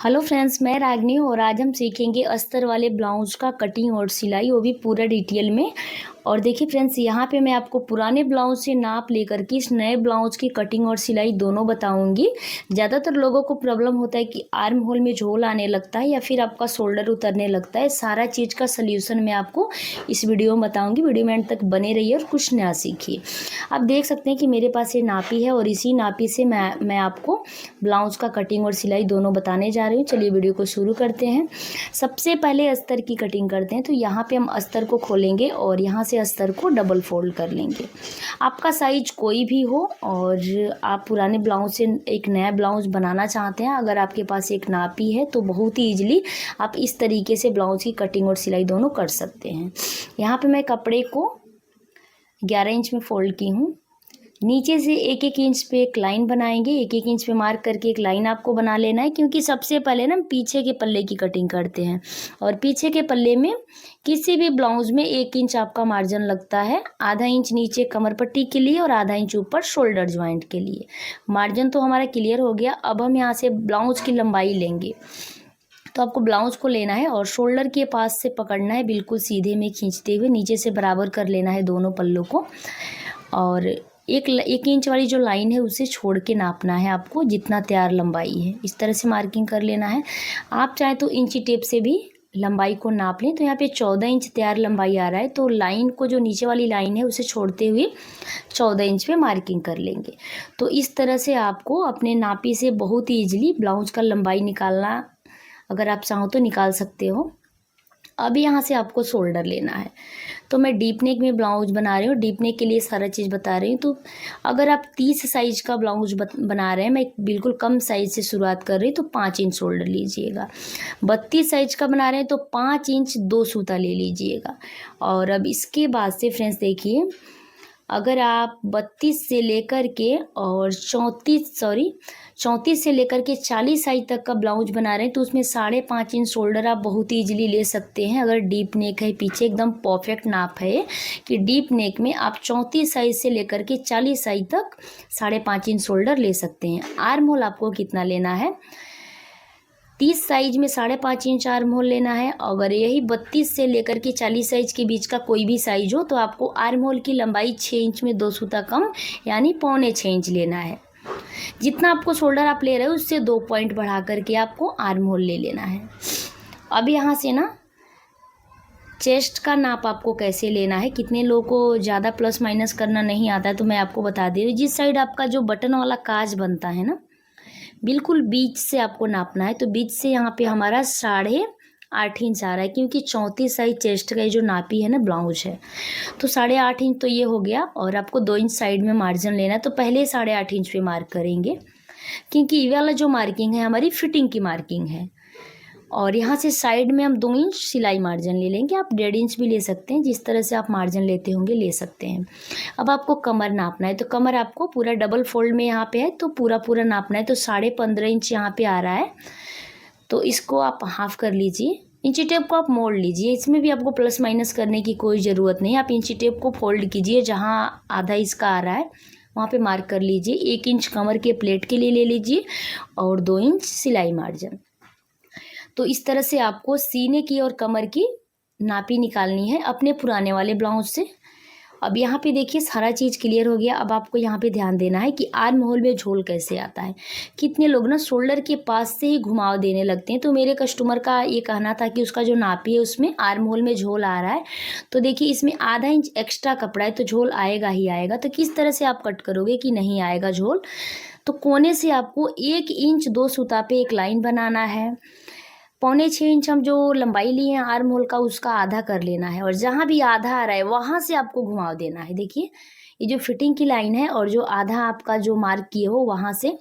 Hello friends, मैं रागनी हूँ और आज हम सीखेंगे अस्तर वाले ब्लाउज का कटिंग और सिलाई, वो भी पूरा डिटेल में। और देखिए फ्रेंड्स, यहाँ पे मैं आपको पुराने ब्लाउज से नाप लेकर के इस नए ब्लाउज की कटिंग और सिलाई दोनों बताऊंगी। ज़्यादातर लोगों को प्रॉब्लम होता है कि आर्म होल में झोल आने लगता है या फिर आपका शोल्डर उतरने लगता है। सारा चीज़ का सल्यूशन मैं आपको इस वीडियो में बताऊँगी। वीडियो में एंड तक बने रहिए और कुछ नया सीखिए। आप देख सकते हैं कि मेरे पास ये नापी है और इसी नापी से मैं आपको ब्लाउज का कटिंग और सिलाई दोनों बताने जा रही हूँ। चलिए वीडियो को शुरू करते हैं। सबसे पहले अस्तर की कटिंग करते हैं। तो यहाँ पे हम अस्तर को खोलेंगे और यहाँ से अस्तर को डबल फोल्ड कर लेंगे। आपका साइज कोई भी हो और आप पुराने ब्लाउज से एक नया ब्लाउज बनाना चाहते हैं, अगर आपके पास एक नापी है तो बहुत ही ईजिली आप इस तरीके से ब्लाउज की कटिंग और सिलाई दोनों कर सकते हैं। यहाँ पे मैं कपड़े को 11 इंच में फोल्ड की हूँ। नीचे से एक एक इंच पे एक लाइन बनाएंगे। एक एक इंच पे मार्क करके एक लाइन आपको बना लेना है, क्योंकि सबसे पहले ना पीछे के पल्ले की कटिंग करते हैं। और पीछे के पल्ले में किसी भी ब्लाउज में 1 इंच आपका मार्जिन लगता है। आधा इंच नीचे कमर पट्टी के लिए और आधा इंच ऊपर शोल्डर ज्वाइंट के लिए। मार्जिन तो हमारा क्लियर हो गया। अब हम यहाँ से ब्लाउज की लंबाई लेंगे। तो आपको ब्लाउज को लेना है और शोल्डर के पास से पकड़ना है, बिल्कुल सीधे में खींचते हुए नीचे से बराबर कर लेना है दोनों पल्लों को। और एक इंच वाली जो लाइन है उसे छोड़ के नापना है आपको, जितना तैयार लंबाई है इस तरह से मार्किंग कर लेना है। आप चाहे तो इंची टेप से भी लंबाई को नाप लें। तो यहाँ पे 14 इंच तैयार लंबाई आ रहा है, तो लाइन को जो नीचे वाली लाइन है उसे छोड़ते हुए 14 इंच पे मार्किंग कर लेंगे। तो इस तरह से आपको अपने नापी से बहुत ही ईजिली ब्लाउज का लंबाई निकालना, अगर आप चाहो तो निकाल सकते हो। अब यहाँ से आपको शोल्डर लेना है। तो मैं डीप नेक में ब्लाउज बना रही हूँ। डीप नेक के लिए सारा चीज़ बता रही हूँ। तो अगर आप 30 साइज का ब्लाउज बना रहे हैं, मैं बिल्कुल कम साइज से शुरुआत कर रही हूँ, तो 5 इंच शोल्डर लीजिएगा। 32 साइज का बना रहे हैं तो 5 इंच 2 सूता ले लीजिएगा। और अब इसके बाद से फ्रेंड्स देखिए, अगर आप 32 से लेकर के और 34 से लेकर के 40 साइज तक का ब्लाउज बना रहे हैं, तो उसमें 5.5 इंच शोल्डर आप बहुत ईजिली ले सकते हैं। अगर डीप नेक है, पीछे एकदम परफेक्ट नाप है कि डीप नेक में आप 34 साइज से लेकर के 40 साइज तक 5.5 इंच शोल्डर ले सकते हैं। आर्म होल आपको कितना लेना है? 30 साइज में 5.5 इंच आर्म होल लेना है। अगर यही 32 से लेकर के 40 साइज के बीच का कोई भी साइज हो तो आपको आर्म होल की लंबाई 6 इंच में 2 सूता कम, यानी 6.25 इंच लेना है। जितना आपको शोल्डर आप ले रहे हो उससे 2 पॉइंट बढ़ा करके आपको आर्म होल ले लेना है। अब यहाँ से ना चेस्ट का नाप आपको कैसे लेना है। कितने लोगों को ज़्यादा प्लस माइनस करना नहीं आता है, तो मैं आपको बता दे रही हूँ। जिस साइड आपका जो बटन वाला काज बनता है ना, बिल्कुल बीच से आपको नापना है। तो बीच से यहाँ पे हमारा 8.5 इंच आ रहा है, क्योंकि 34 साइज चेस्ट का जो नापी है ना ब्लाउज है, तो 8.5 इंच तो ये हो गया। और आपको 2 इंच साइड में मार्जिन लेना है, तो पहले 8.5 इंच पे मार्क करेंगे, क्योंकि ये वाला जो मार्किंग है हमारी फिटिंग की मार्किंग है। और यहाँ से साइड में हम 2 इंच सिलाई मार्जिन ले लेंगे। आप 1.5 इंच भी ले सकते हैं, जिस तरह से आप मार्जिन लेते होंगे ले सकते हैं। अब आपको कमर नापना है। तो कमर आपको पूरा डबल फोल्ड में यहाँ पे है, तो पूरा नापना है। तो 15.5 इंच यहाँ पे आ रहा है, तो इसको आप हाफ कर लीजिए। इंची टेप को आप मोड़ लीजिए। इसमें भी आपको प्लस माइनस करने की कोई ज़रूरत नहीं है। आप इंची टेप को फोल्ड कीजिए, जहाँ आधा इसका आ रहा है वहाँ पे मार्क कर लीजिए। 1 इंच कमर के प्लेट के लिए ले लीजिए और 2 इंच सिलाई मार्जिन। तो इस तरह से आपको सीने की और कमर की नापी निकालनी है अपने पुराने वाले ब्लाउज से। अब यहाँ पे देखिए सारा चीज़ क्लियर हो गया। अब आपको यहाँ पे ध्यान देना है कि आर्म होल में झोल कैसे आता है। कितने लोग ना शोल्डर के पास से ही घुमाव देने लगते हैं। तो मेरे कस्टमर का ये कहना था कि उसका जो नापी है उसमें आर्म होल में झोल आ रहा है। तो देखिए इसमें आधा इंच एक्स्ट्रा कपड़ा है, तो झोल आएगा ही आएगा। तो किस तरह से आप कट करोगे कि नहीं आएगा झोल? तो कोने से आपको 1 इंच 2 सूता पे एक लाइन बनाना है। 6.25 इंच हम जो लंबाई लिए हैं आर्म होल का, उसका आधा कर लेना है। और जहाँ भी आधा आ रहा है वहाँ से आपको घुमाव देना है। देखिए ये जो फिटिंग की लाइन है और जो आधा आपका जो मार्क किए हो वहाँ से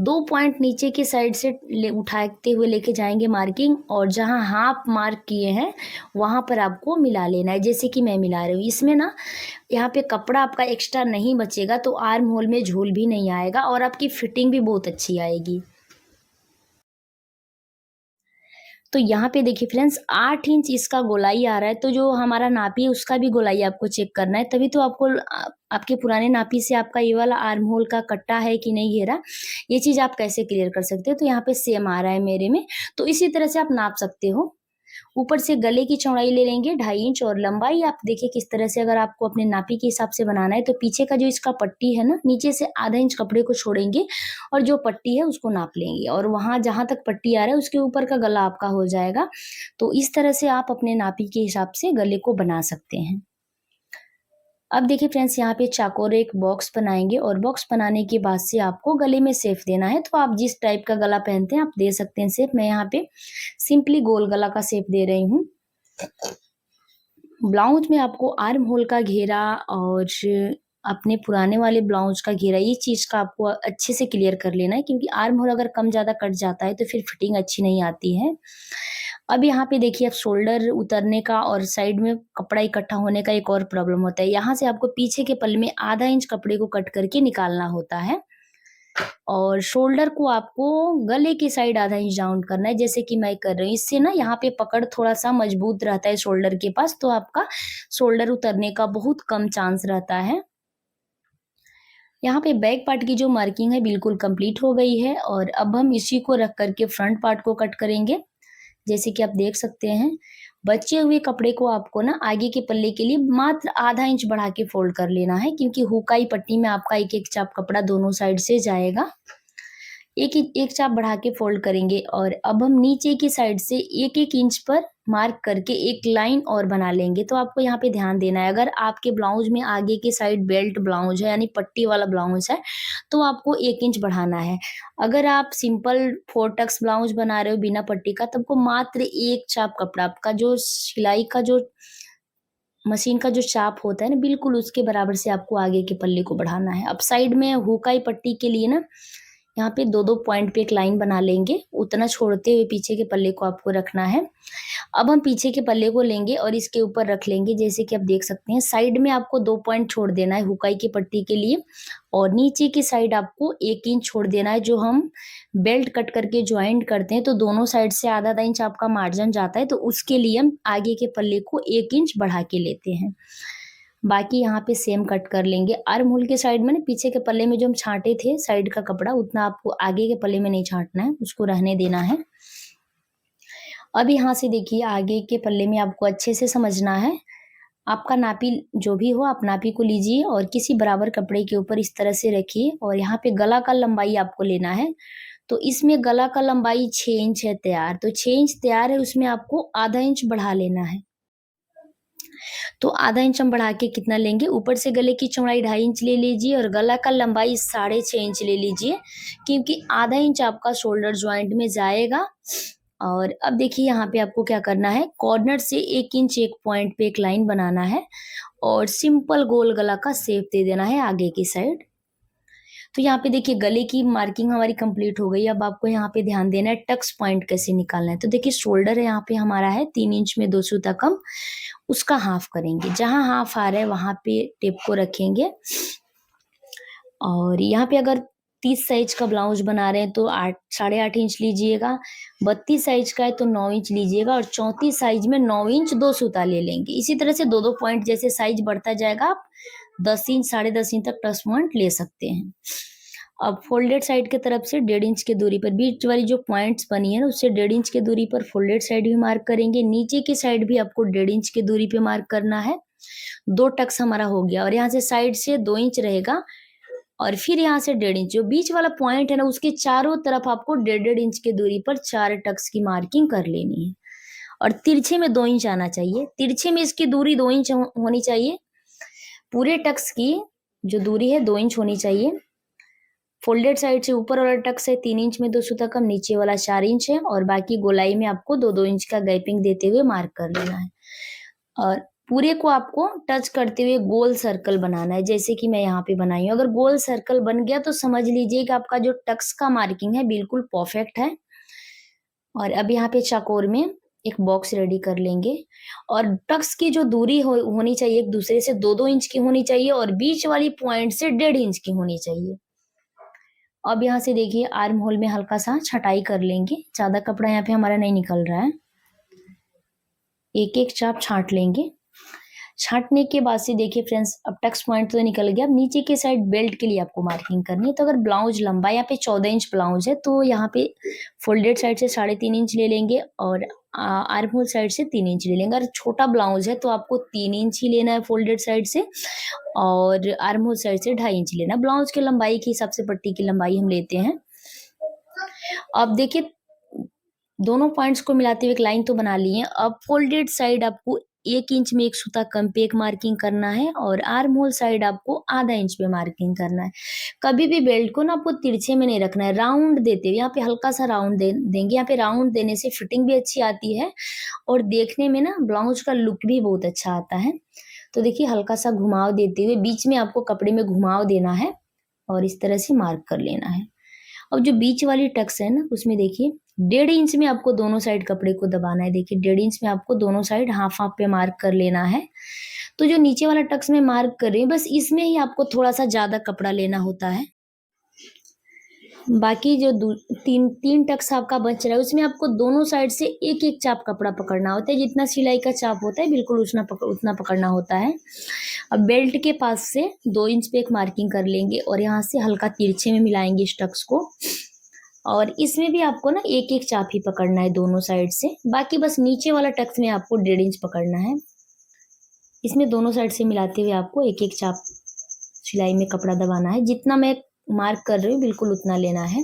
2 पॉइंट नीचे की साइड से उठाते हुए लेके जाएंगे मार्किंग, और जहाँ हाफ मार्क किए हैं वहाँ पर आपको मिला लेना है, जैसे कि मैं मिला रही हूँ। इसमें ना यहाँ पे कपड़ा आपका एक्स्ट्रा नहीं बचेगा, तो आर्म होल में झोल भी नहीं आएगा और आपकी फिटिंग भी बहुत अच्छी आएगी। तो यहाँ पे देखिए फ्रेंड्स 8 इंच इसका गोलाई आ रहा है, तो जो हमारा नापी है उसका भी गोलाई आपको चेक करना है, तभी तो आपको आपके पुराने नापी से आपका ये वाला आर्म होल का कट्टा है कि नहीं घेरा, ये चीज़ आप कैसे क्लियर कर सकते हो। तो यहाँ पे सेम आ रहा है मेरे में, तो इसी तरह से आप नाप सकते हो। ऊपर से गले की चौड़ाई ले लेंगे 2.5 इंच और लंबाई आप देखिए किस तरह से, अगर आपको अपने नापी के हिसाब से बनाना है तो पीछे का जो इसका पट्टी है ना, नीचे से आधा इंच कपड़े को छोड़ेंगे और जो पट्टी है उसको नाप लेंगे, और वहाँ जहाँ तक पट्टी आ रहा है उसके ऊपर का गला आपका हो जाएगा। तो इस तरह से आप अपने नापी के हिसाब से गले को बना सकते हैं। अब देखिए फ्रेंड्स, यहाँ पे चाकोर एक बॉक्स बनाएंगे और बॉक्स बनाने के बाद से आपको गले में शेप देना है। तो आप जिस टाइप का गला पहनते हैं आप दे सकते हैं शेप। मैं यहाँ पे सिंपली गोल गला का शेप दे रही हूँ। ब्लाउज में आपको आर्म होल का घेरा और अपने पुराने वाले ब्लाउज का घेरा, ये चीज़ का आपको अच्छे से क्लियर कर लेना है, क्योंकि आर्म होल अगर कम ज़्यादा कट जाता है तो फिर फिटिंग अच्छी नहीं आती है। अब यहाँ पे देखिए, अब शोल्डर उतरने का और साइड में कपड़ा इकट्ठा होने का एक और प्रॉब्लम होता है। यहाँ से आपको पीछे के पल्ले में आधा इंच कपड़े को कट करके निकालना होता है, और शोल्डर को आपको गले की साइड आधा इंच डाउन करना है, जैसे कि मैं कर रही हूँ। इससे ना यहाँ पे पकड़ थोड़ा सा मजबूत रहता है शोल्डर के पास, तो आपका शोल्डर उतरने का बहुत कम चांस रहता है। यहाँ पे बैक पार्ट की जो मार्किंग है बिल्कुल कंप्लीट हो गई है, और अब हम इसी को रख करके फ्रंट पार्ट को कट करेंगे। जैसे कि आप देख सकते हैं, बचे हुए कपड़े को आपको ना आगे के पल्ले के लिए मात्र आधा इंच बढ़ा के फोल्ड कर लेना है, क्योंकि हुकाई पट्टी में आपका एक एक चाप कपड़ा दोनों साइड से जाएगा। एक चाप बढ़ा के फोल्ड करेंगे, और अब हम नीचे की साइड से एक एक इंच पर मार्क करके एक लाइन और बना लेंगे। तो आपको यहाँ पे ध्यान देना है, अगर आपके ब्लाउज में आगे की साइड बेल्ट ब्लाउज है यानी पट्टी वाला ब्लाउज है तो आपको 1 इंच बढ़ाना है। अगर आप सिंपल 4 टक्स ब्लाउज बना रहे हो बिना पट्टी का, तब को मात्र एक चाप कपड़ा, आपका जो सिलाई का जो मशीन का जो चाप होता है ना, बिल्कुल उसके बराबर से आपको आगे के पल्ले को बढ़ाना है। अब साइड में हुकाई पट्टी के लिए ना, यहाँ पे 2-2 पॉइंट पे एक लाइन बना लेंगे, उतना छोड़ते हुए पीछे के पल्ले को आपको रखना है। अब हम पीछे के पल्ले को लेंगे और इसके ऊपर रख लेंगे, जैसे कि आप देख सकते हैं साइड में आपको 2 पॉइंट छोड़ देना है हुकाई की पट्टी के लिए, और नीचे की साइड आपको 1 इंच छोड़ देना है। जो हम बेल्ट कट करके ज्वाइंट करते हैं तो दोनों साइड से आधा-आधा इंच आपका मार्जिन जाता है, तो उसके लिए हम आगे के पल्ले को 1 इंच बढ़ा के लेते हैं। बाकी यहाँ पे सेम कट कर लेंगे। आर्म होल के साइड में ना, पीछे के पल्ले में जो हम छांटे थे साइड का कपड़ा, उतना आपको आगे के पल्ले में नहीं छांटना है, उसको रहने देना है। अब यहाँ से देखिए, आगे के पल्ले में आपको अच्छे से समझना है। आपका नापी जो भी हो, आप नापी को लीजिए और किसी बराबर कपड़े के ऊपर इस तरह से रखिए, और यहाँ पे गला का लंबाई आपको लेना है। तो इसमें गला का लंबाई 6 इंच है तैयार, तो 6 इंच तैयार है, उसमें आपको आधा इंच बढ़ा लेना है। तो आधा इंच हम बढ़ा के कितना लेंगे, ऊपर से गले की चौड़ाई 2.5 इंच ले लीजिए और गला का लंबाई 6.5 इंच ले लीजिए, क्योंकि आधा इंच आपका शोल्डर ज्वाइंट में जाएगा। और अब देखिए, यहाँ पे आपको क्या करना है, कॉर्नर से 1 इंच एक पॉइंट पे एक लाइन बनाना है और सिंपल गोल गला का शेप दे देना है आगे की साइड। तो यहाँ पे देखिए, गले की मार्किंग हमारी कंप्लीट हो गई। अब आपको यहाँ पे ध्यान देना है टक्स पॉइंट कैसे निकालना है। तो देखिए, शोल्डर यहाँ पे हमारा है 3 इंच में 2 सूता कम, उसका हाफ करेंगे। जहाँ हाफ आ रहा है वहां पे टेप को रखेंगे, और यहाँ पे अगर 30 साइज का ब्लाउज बना रहे हैं तो 8-8.5 इंच लीजिएगा, 32 साइज का है तो 9 इंच लीजिएगा, और 34 साइज में 9 इंच 2 सूता ले लेंगे। इसी तरह से 2-2 पॉइंट, जैसे साइज बढ़ता जाएगा आप 10 इंच 10.5 इंच तक टच पॉइंट ले सकते हैं। अब फोल्डेड साइड की तरफ से 1.5 इंच की दूरी पर, बीच वाली जो पॉइंट्स बनी है ना, उससे 1.5 इंच की दूरी पर फोल्डेड साइड भी मार्क करेंगे। नीचे की साइड भी आपको 1.5 इंच की दूरी पे मार्क करना है। 2 टक्स हमारा हो गया, और यहाँ से साइड से 2 इंच रहेगा, और फिर यहाँ से 1.5 इंच, जो बीच वाला पॉइंट है ना, उसके चारों तरफ आपको 1.5 इंच की दूरी पर 4 टक्स की मार्किंग कर लेनी है। और तिरछे में 2 इंच आना चाहिए, तिरछे में इसकी दूरी 2 इंच होनी चाहिए। पूरे टक्स की जो दूरी है 2 इंच होनी चाहिए। फोल्डेड साइड से ऊपर वाला टक्स है 3 इंच में 2 सूता कम, नीचे वाला 4 इंच है, और बाकी गोलाई में आपको 2-2 इंच का गैपिंग देते हुए मार्क कर लेना है। और पूरे को आपको टच करते हुए गोल सर्कल बनाना है, जैसे कि मैं यहाँ पे बनाई हूँ। अगर गोल सर्कल बन गया तो समझ लीजिए कि आपका जो टक्स का मार्किंग है बिल्कुल परफेक्ट है। और अब यहाँ पे चाकोर में एक बॉक्स रेडी कर लेंगे, और टक्स की जो दूरी होनी चाहिए एक दूसरे से 2-2 इंच की होनी चाहिए, और बीच वाली पॉइंट से 1.5 इंच की होनी चाहिए। अब यहाँ से देखिए, आर्म होल में हल्का सा छटाई कर लेंगे, ज्यादा कपड़ा यहाँ पे हमारा नहीं निकल रहा है। एक एक चाप छांट लेंगे। छांटने के बाद से देखिए फ्रेंड्स, अब टक्स पॉइंट तो निकल गया। अब नीचे के साइड बेल्ट के लिए आपको मार्किंग करनी है। तो अगर ब्लाउज लंबा यहाँ पे 14 इंच ब्लाउज है तो यहाँ पे फोल्डेड साइड से 3.5 इंच ले लेंगे और आर्म होल साइड से 3 इंच ले लेंगे। अगर छोटा ब्लाउज है तो आपको 3 इंच ही लेना है फोल्डेड साइड से और आर्म होल साइड से 2.5 इंच लेना। ब्लाउज की लंबाई के हिसाब से पट्टी की लंबाई हम लेते हैं। अब देखिए दोनों पॉइंट्स को मिलाते हुए एक लाइन तो बना ली है। अब फोल्डेड साइड आपको 1 इंच में एक सूता कम पे एक मार्किंग करना है और आर्म होल साइड आपको आधा इंच पे मार्किंग करना है। कभी भी बेल्ट को ना आपको तिरछे में नहीं रखना है, राउंड देते हुए यहाँ पे हल्का सा राउंड देंगे। यहाँ पे राउंड देने से फिटिंग भी अच्छी आती है और देखने में ना ब्लाउज का लुक भी बहुत अच्छा आता है। तो देखिए हल्का सा घुमाव देते हुए बीच में आपको कपड़े में घुमाव देना है और इस तरह से मार्क कर लेना है। अब जो बीच वाली टक्स है ना उसमें देखिए 1.5 इंच में आपको दोनों साइड कपड़े को दबाना है। देखिए 1.5 इंच में आपको दोनों साइड हाफ हाफ पे मार्क कर लेना है। तो जो नीचे वाला टक्स में मार्क कर रही हूँ बस इसमें ही आपको थोड़ा सा ज्यादा कपड़ा लेना होता है। बाकी जो तीन टक्स आपका बच रहा है उसमें आपको दोनों साइड से एक एक चाप कपड़ा पकड़ना होता है। जितना सिलाई का चाप होता है बिल्कुल उतना पकड़ना होता है। अब बेल्ट के पास से 2 इंच पे एक मार्किंग कर लेंगे और यहाँ से हल्का तिरछे में मिलाएंगे इस टक्स को और इसमें भी आपको ना एक एक चाप ही पकड़ना है दोनों साइड से। बाकी बस नीचे वाला टक्स में आपको 1.5 इंच पकड़ना है। इसमें दोनों साइड से मिलाते हुए आपको एक एक चाप सिलाई में कपड़ा दबाना है। जितना मैं मार्क कर रही हूँ बिल्कुल उतना लेना है।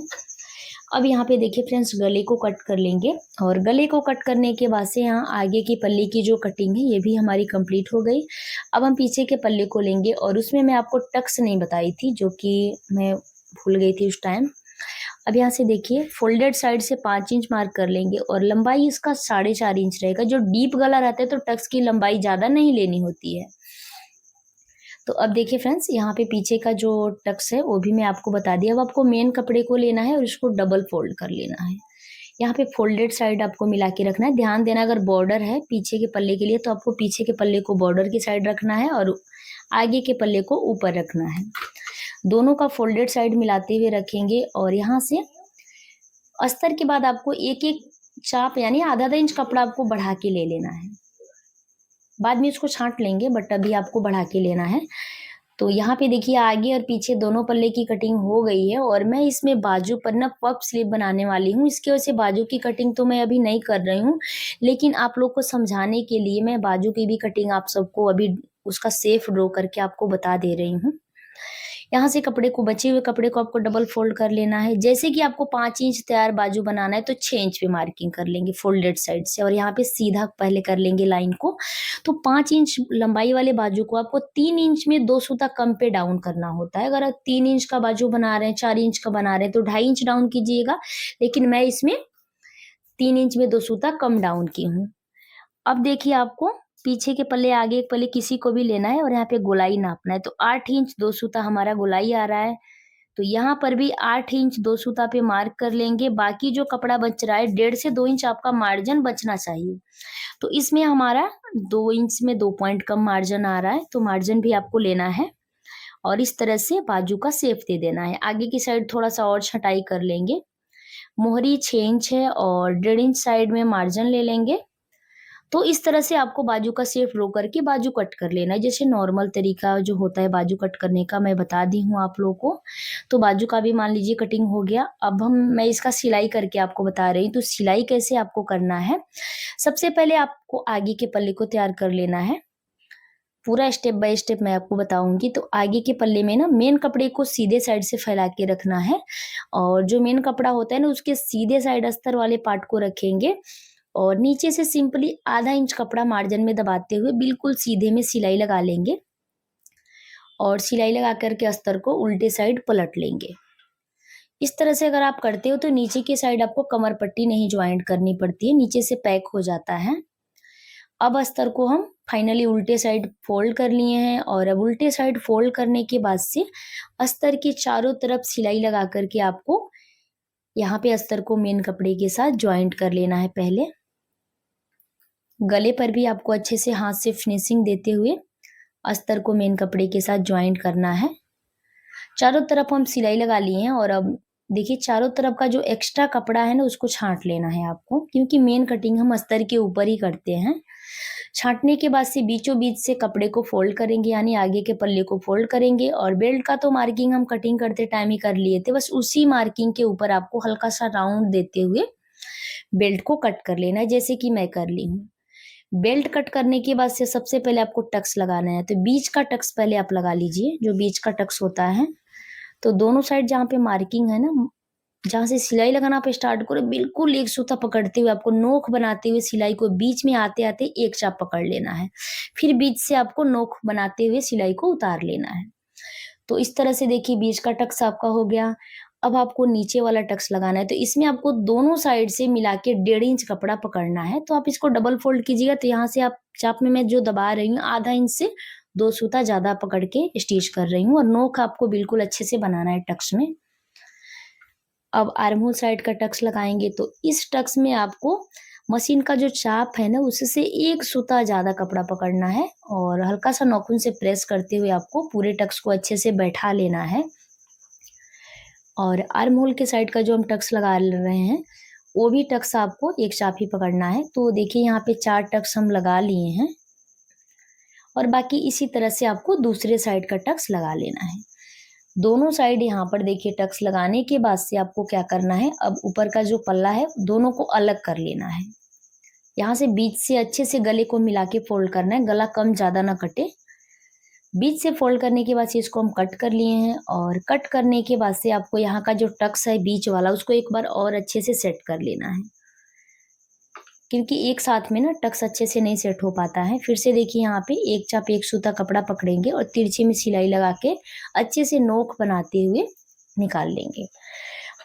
अब यहाँ पे देखिए फ्रेंड्स गले को कट कर लेंगे और गले को कट करने के बाद से यहाँ आगे की पल्ले की जो कटिंग है ये भी हमारी कंप्लीट हो गई। अब हम पीछे के पल्ले को लेंगे और उसमें मैं आपको टक्स नहीं बताई थी जो कि मैं भूल गई थी उस टाइम। अब यहाँ से देखिए फोल्डेड साइड से 5 इंच मार्क कर लेंगे और लंबाई इसका 4.5 इंच रहेगा। जो डीप गला रहता है तो टक्स की लंबाई ज़्यादा नहीं लेनी होती है। तो अब देखिए फ्रेंड्स यहाँ पे पीछे का जो टक्स है वो भी मैं आपको बता दिया। अब आपको मेन कपड़े को लेना है और इसको डबल फोल्ड कर लेना है। यहाँ पे फोल्डेड साइड आपको मिला के रखना है। ध्यान देना अगर बॉर्डर है पीछे के पल्ले के लिए तो आपको पीछे के पल्ले को बॉर्डर की साइड रखना है और आगे के पल्ले को ऊपर रखना है। दोनों का फोल्डेड साइड मिलाते हुए रखेंगे और यहाँ से अस्तर के बाद आपको एक एक चाप यानी आधा इंच कपड़ा आपको बढ़ा के ले लेना है। बाद में इसको छांट लेंगे बट अभी आपको बढ़ा के लेना है। तो यहाँ पे देखिए आगे और पीछे दोनों पल्ले की कटिंग हो गई है और मैं इसमें बाजू पर ना पफ स्लीव बनाने वाली हूँ। इसकी वजह से बाजू की कटिंग तो मैं अभी नहीं कर रही हूँ, लेकिन आप लोग को समझाने के लिए मैं बाजू की भी कटिंग आप सबको अभी उसका सेफ ड्रॉ करके आपको बता दे रही हूँ। यहाँ से कपड़े को बचे हुए कपड़े को आपको डबल फोल्ड कर लेना है। जैसे कि आपको 5 इंच तैयार बाजू बनाना है तो 6 इंच पे मार्किंग कर लेंगे फोल्डेड साइड से और यहाँ पे सीधा पहले कर लेंगे लाइन को। तो 5 इंच लंबाई वाले बाजू को आपको 3 इंच में 2 सूता कम पे डाउन करना होता है। अगर आप 3 इंच का बाजू बना रहे हैं 4 इंच का बना रहे हैं तो 2.5 इंच डाउन कीजिएगा, लेकिन मैं इसमें 3 इंच में 2 सूता कम डाउन की हूँ। अब देखिए आपको पीछे के पल्ले आगे के पल्ले किसी को भी लेना है और यहाँ पे गोलाई नापना है। तो 8 इंच 2 सूता हमारा गोलाई आ रहा है। तो यहाँ पर भी 8 इंच 2 सूता पे मार्क कर लेंगे। बाकी जो कपड़ा बच रहा है 1.5 से 2 इंच आपका मार्जिन बचना चाहिए। तो इसमें हमारा 2 इंच में 2 पॉइंट कम मार्जिन आ रहा है, तो मार्जिन भी आपको लेना है और इस तरह से बाजू का शेप दे देना है। आगे की साइड थोड़ा सा और छटाई कर लेंगे। मोहरी 6 इंच है और 1.5 इंच साइड में मार्जिन ले लेंगे। तो इस तरह से आपको बाजू का शेप ड्रॉ करके बाजू कट कर लेना है। जैसे नॉर्मल तरीका जो होता है बाजू कट करने का मैं बता दी हूँ आप लोगों को। तो बाजू का भी मान लीजिए कटिंग हो गया। अब मैं इसका सिलाई करके आपको बता रही हूँ। तो सिलाई कैसे आपको करना है, सबसे पहले आपको आगे के पल्ले को तैयार कर लेना है। पूरा स्टेप बाय स्टेप मैं आपको बताऊंगी। तो आगे के पल्ले में ना मेन कपड़े को सीधे साइड से फैला के रखना है और जो मेन कपड़ा होता है ना उसके सीधे साइड अस्तर वाले पार्ट को रखेंगे और नीचे से सिंपली आधा इंच कपड़ा मार्जिन में दबाते हुए बिल्कुल सीधे में सिलाई लगा लेंगे और सिलाई लगा करके अस्तर को उल्टे साइड पलट लेंगे। इस तरह से अगर आप करते हो तो नीचे की साइड आपको कमर पट्टी नहीं ज्वाइंट करनी पड़ती है, नीचे से पैक हो जाता है। अब अस्तर को हम फाइनली उल्टे साइड फोल्ड कर लिए हैं और अब उल्टे साइड फोल्ड करने के बाद से अस्तर के चारों तरफ सिलाई लगा करके आपको यहाँ पे अस्तर को मेन कपड़े के साथ ज्वाइंट कर लेना है। पहले गले पर भी आपको अच्छे से हाथ से फिनिशिंग देते हुए अस्तर को मेन कपड़े के साथ ज्वाइंट करना है। चारों तरफ हम सिलाई लगा लिए हैं और अब देखिए चारों तरफ का जो एक्स्ट्रा कपड़ा है ना उसको छाँट लेना है आपको, क्योंकि मेन कटिंग हम अस्तर के ऊपर ही करते हैं। छाँटने के बाद से बीचों बीच से कपड़े को फ़ोल्ड करेंगे, यानी आगे के पल्ले को फ़ोल्ड करेंगे, और बेल्ट का तो मार्किंग हम कटिंग करते टाइम ही कर लिए थे। बस उसी मार्किंग के ऊपर आपको हल्का-सा राउंड देते हुए बेल्ट को कट कर लेना है, जैसे कि मैं कर ली हूँ। बेल्ट कट करने के बाद से सबसे पहले आपको टक्स लगाना है, तो बीच का टक्स पहले आप लगा लीजिए, जो बीच का टक्स होता है। तो दोनों साइड जहाँ पे मार्किंग है ना, जहाँ से सिलाई लगाना आप स्टार्ट करो, बिल्कुल एक सूता पकड़ते हुए आपको नोक बनाते हुए सिलाई को बीच में आते-आते एक चाप पकड़ लेना है। फिर बीच से आपको नोक बनाते हुए सिलाई को उतार लेना है। तो इस तरह से देखिए बीच का टक्स आपका हो गया। अब आपको नीचे वाला टक्स लगाना है, तो इसमें आपको दोनों साइड से मिला के 1.5 इंच कपड़ा पकड़ना है। तो आप इसको डबल फ़ोल्ड कीजिएगा, तो यहाँ से आप चाप में मैं जो दबा रही हूँ, आधा इंच से 2 सूता ज़्यादा पकड़ के स्टिच कर रही हूँ, और नोक आपको बिल्कुल अच्छे से बनाना है टक्स में। अब आर्म होल साइड का टक्स लगाएँगे, तो इस टक्स में आपको मशीन का जो चाप है ना, उससे 1 सूता ज़्यादा कपड़ा पकड़ना है, और हल्का-सा नाखून से प्रेस करते हुए आपको पूरे टक्स को अच्छे से बैठा लेना है। और आर्म होल के साइड का जो हम टक्स लगा रहे हैं, वो भी टक्स आपको एक चाप ही पकड़ना है। तो देखिए यहाँ पे 4 टक्स हम लगा लिए हैं, और बाकी इसी तरह से आपको दूसरे साइड का टक्स लगा लेना है। दोनों साइड यहाँ पर देखिए टक्स लगाने के बाद से आपको क्या करना है, अब ऊपर का जो पल्ला है दोनों को अलग कर लेना है। यहाँ से बीच से अच्छे से गले को मिला के फोल्ड करना है, गला कम ज़्यादा ना कटे। बीच से फोल्ड करने के बाद से इसको हम कट कर लिए हैं, और कट करने के बाद से आपको यहाँ का जो टक्स है बीच वाला, उसको एक बार और अच्छे से सेट कर लेना है, क्योंकि एक साथ में ना टक्स अच्छे से नहीं सेट हो पाता है। फिर से देखिए यहाँ पे एक चाप एक सूता कपड़ा पकड़ेंगे और तिरछे में सिलाई लगा के अच्छे से नोक बनाते हुए निकाल लेंगे।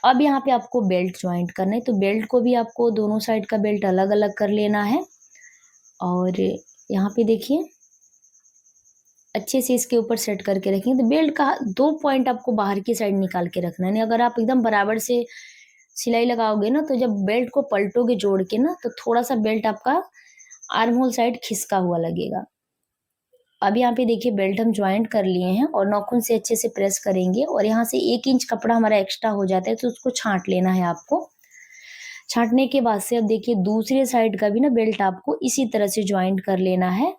अब यहाँ पे आपको बेल्ट ज्वाइंट करना है, तो बेल्ट को भी आपको दोनों साइड का बेल्ट अलग अलग कर लेना है, और यहाँ पे देखिए अच्छे से इसके ऊपर सेट करके रखेंगे। तो बेल्ट का 2 पॉइंट आपको बाहर की साइड निकाल के रखना है, नहीं अगर आप एकदम बराबर से सिलाई लगाओगे ना, तो जब बेल्ट को पलटोगे जोड़ के ना, तो थोड़ा-सा बेल्ट आपका आर्म होल साइड खिसका हुआ लगेगा। अब यहाँ पे देखिए बेल्ट हम जॉइंट कर लिए हैं, और नाखून से अच्छे से प्रेस करेंगे, और यहाँ से 1 इंच कपड़ा हमारा एक्स्ट्रा हो जाता है, तो उसको छाँट लेना है आपको। छाँटने के बाद से अब देखिए दूसरे साइड का भी ना बेल्ट आपको इसी तरह से जॉइंट कर लेना है।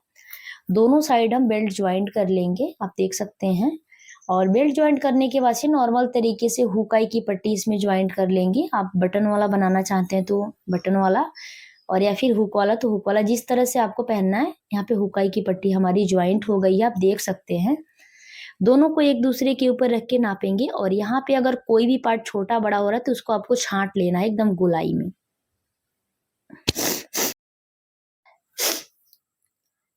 दोनों साइड हम बेल्ट जॉइंट कर लेंगे, आप देख सकते हैं। और बेल्ट जॉइंट करने के बाद से नॉर्मल तरीके से हुकाई की पट्टी इसमें जॉइंट कर लेंगे। आप बटन वाला बनाना चाहते हैं तो बटन वाला, और या फिर हुक वाला तो हुक वाला, जिस तरह से आपको पहनना है। यहाँ पे हुकाई की पट्टी हमारी जॉइंट हो गई है, आप देख सकते हैं। दोनों को एक दूसरे के ऊपर रख के नापेंगे, और यहाँ पे अगर कोई भी पार्ट छोटा बड़ा हो रहा है तो उसको आपको छाँट लेना है एकदम गोलाई में।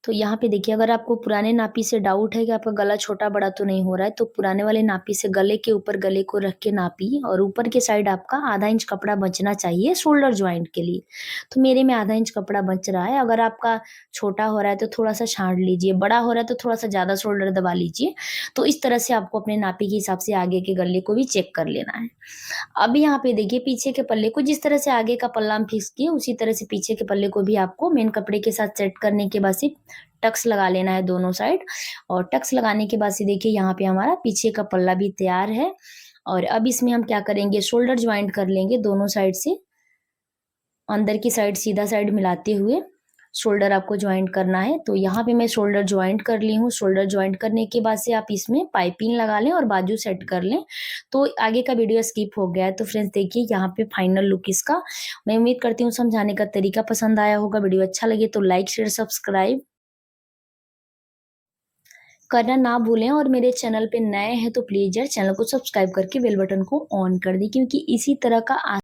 तो यहाँ पे देखिए अगर आपको पुराने नापी से डाउट है कि आपका गला छोटा बड़ा तो नहीं हो रहा है, तो पुराने वाले नापी से गले के ऊपर गले को रख के नापिए, और ऊपर के साइड आपका आधा इंच कपड़ा बचना चाहिए शोल्डर ज्वाइंट के लिए। तो मेरे में आधा इंच कपड़ा बच रहा है। अगर आपका छोटा हो रहा है तो थोड़ा सा छाँट लीजिए, बड़ा हो रहा है तो थोड़ा सा ज़्यादा शोल्डर दबा लीजिए। तो इस तरह से आपको अपने नापी के हिसाब से आगे के गले को भी चेक कर लेना है। अब यहाँ पे देखिए पीछे के पल्ले को जिस तरह से आगे का पल्ला हम फिक्स किए, उसी तरह से पीछे के पल्ले को भी आपको मेन कपड़े के साथ सेट करने के बाद से टक्स लगा लेना है दोनों साइड। और टक्स लगाने के बाद से देखिए यहाँ पे हमारा पीछे का पल्ला भी तैयार है। और अब इसमें हम क्या करेंगे, शोल्डर ज्वाइंट कर लेंगे दोनों साइड से, अंदर की साइड सीधा साइड मिलाते हुए शोल्डर आपको ज्वाइंट करना है। तो यहाँ पे मैं शोल्डर ज्वाइंट कर ली हूँ। शोल्डर ज्वाइंट करने के बाद से आप इसमें पाइपिंग लगा लें और बाजू सेट कर लें। तो आगे का वीडियो स्किप हो गया है। तो फ्रेंड्स देखिए यहाँ पे फाइनल लुक इसका। मैं उम्मीद करती हूँ समझाने का तरीका पसंद आया होगा। वीडियो अच्छा लगे तो लाइक शेयर सब्सक्राइब करना ना भूलें, और मेरे चैनल पे नए हैं तो प्लीज़ यार चैनल को सब्सक्राइब करके बेल बटन को ऑन कर दें, क्योंकि इसी तरह का